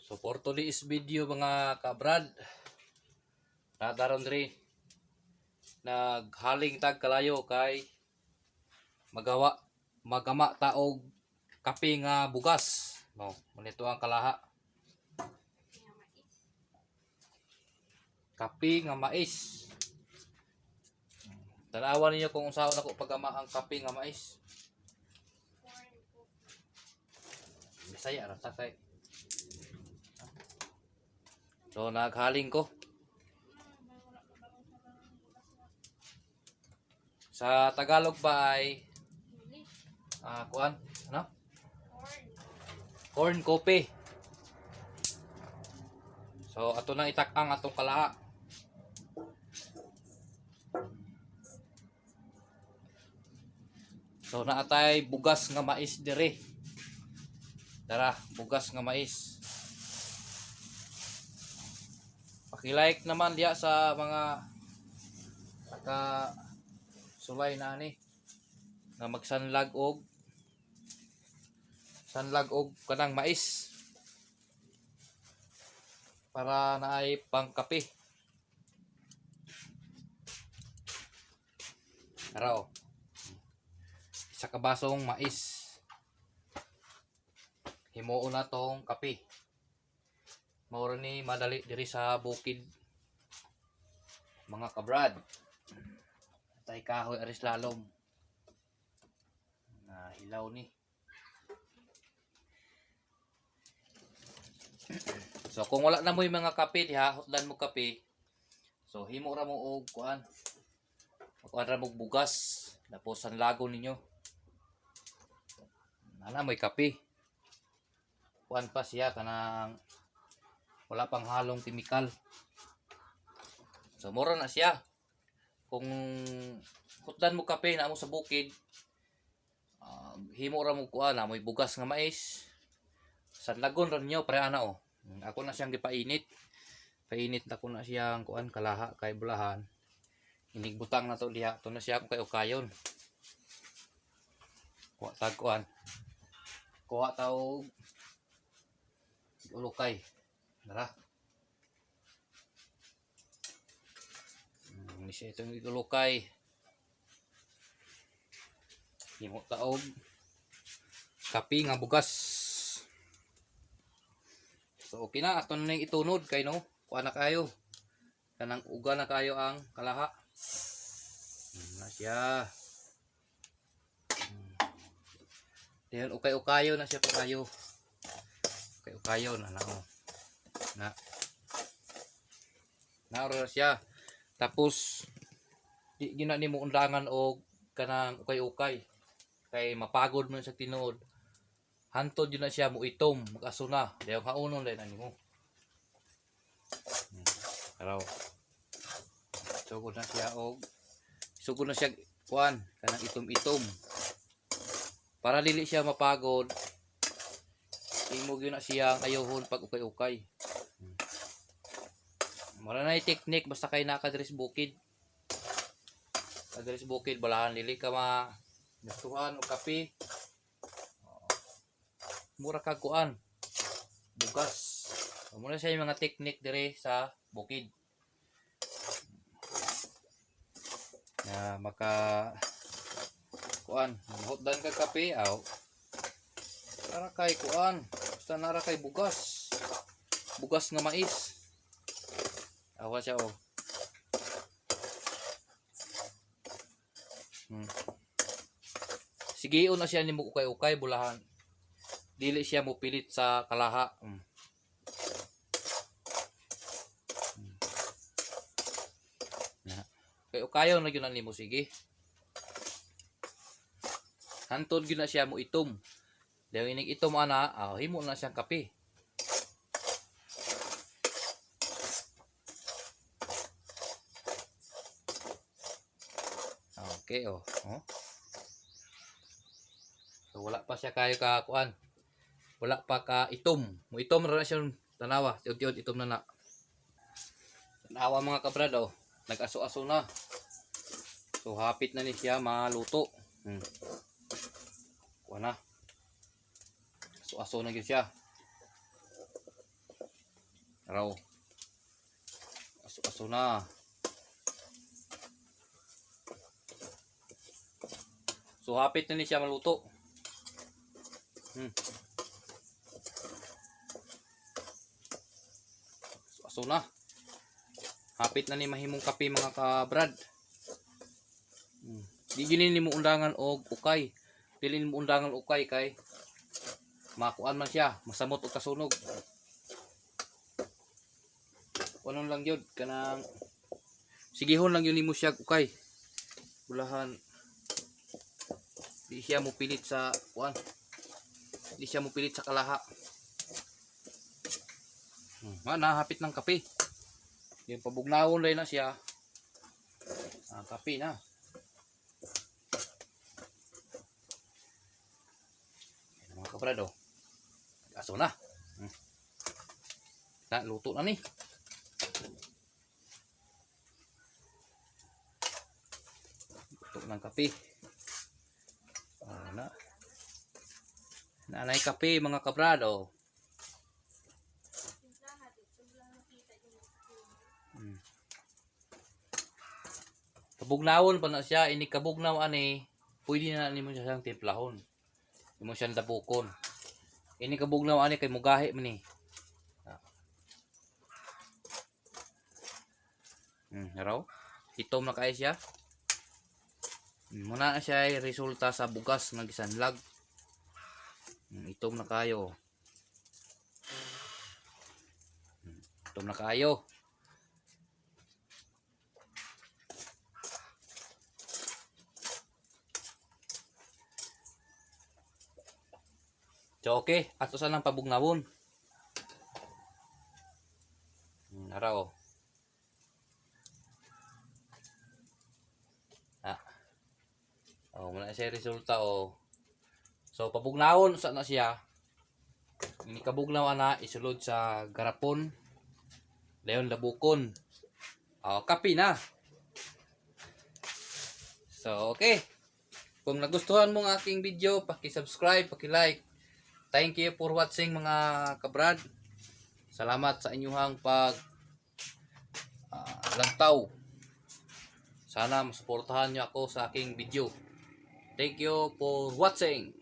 So for today's video mga kabrad, nadaron diri naghaling tag kalayo kay magama taog kape nga bugas. No, manito ang kalaha. Kape nga mais. Tanawan ninyo kung unsaon ako pagama ang kape nga mais. Bisaya ra ta kay. So naghaling ko. Sa Tagalog ba ay kuan, ano? Corn coffee. So ato na itak-ang atong kalaha. So naatay bugas nga mais dire. Tara, bugas nga mais. Paki-like naman diya sa mga naka sulay na ani nga magsanlag og kanang mais para naay pangkape. Tara o. Isa ka basong mais. Himuon na tong kape. Maura ni madali diri sa bukid. Mga kabrad. Tay kahoy aris lalom. Na hilaw ni. So kung wala na mo yung mga kape diha, hotdan mo kape. So himo ra mo og kuan. Kuan ra mo bugas, tapos sanlago ninyo. Ana may kape. Kuan pa siya kanang wala pang halong chemical. So mura na siya. Kung hutdan mo kape na mo sa bukid, himo ra mo kuan na may bugas nga mais. Sanlagon ra ninyo pre ana o. Ako na siyang gipainit. Painit na ko na siyang kuan kalaha kay bulahan. Inigbutang na to diha. To na siya kay ukayon. Kuha tag kuan. Kuha taog ulukay. Dara. Ni siya itong ulukay. Himo taog kape nga bugas. So okay na, ato na itunod kay no. Kuha na kayo. Kanang uga na kayo ang kalaha. Na siya. Diyan ukay-ukayo na siya pa kayo. Ukay-ukayo na nao. Na siya. Tapos di gina nimo undangan og kanang ukay-ukay. Kay mapagod man sa tinuod. Hantod yun na siya mo itom, mag-aso na. Dayo kaunon dahil na nimo. Araw. Sugod na siya kuan kanang itom-itom. Para dili siya mapagod. Imo gyud na siya ayohon pag ukay-ukay. Mara na technique basta kay nakadres bukid. Kadres bukid balahan dili ka gustuhan og kape. Mura kag kuan. Bugas. Muna siya yung mga technique dire sa bukid. Na maka kuan, hotdan kag kape aw. Para kay kuan, basta nara kay bugas. Bugas nga mais. Awa siya oh. Sige na siya nimo ukay-ukay bulahan. Dili siya mo pilit sa kalaha. Ukay-ukayon na gyud nimo sige. Hantod gyud na siya mo itom. Dayon inig itom ana, himo na siyang kape. Okay oh. So wala pa siya kayo ka kuan. Wala pa ka itom. Mo itom ra na siya tanawa. Tiod-tiod itom na na. Tanawa mga kabrad oh. Nag-aso-aso na. So hapit na ni siya maluto. Kuha na. Aso-aso na gyud siya. Raw. Aso na. So hapit na ni siya maluto. So na. Hapit na ni mahimong kape mga kabrad. Di gini ni mo undangan og ukay. Dili ni mo undangan ukay kay makuan man siya, masamot og kasunog. Ano lang yun, kanang sigihon lang yun nimo siya ukay. Bulahan di siya mo pilit sa kuan. Di siya mo pilit sa kalaha. Nahapit ng kape. Yung pabugnawon lang na siya. Kape na. Yan mga kabrado. Aso na. Luto na ni. Luto ng kape. Na. Nanay kape mga kabrado. Kabugnawon pa na siya, ini kabugnaw ani, pwede na nimo siya siyang timplahon. Imo siyang dabukon. Ini kabugnaw ani kay mugahi man ni. Raw. Itom na kay siya. Muna na siya ay resulta sa bugas nga gisanlag. Itom na kayo. Itom na kayo. So okay, ato sa lang pabugnawon. Araw. Muna siya resulta So pabugnawon sa na siya. Ini kabugnaw na isulod sa garapon. Dayon labukon. Kape na. So okay. Kung nagustuhan mo ang aking video, paki-subscribe, paki-like. Thank you for watching mga kabrad. Salamat sa inyong lantaw. Sana masuportahan niyo ako sa aking video. Thank you for watching.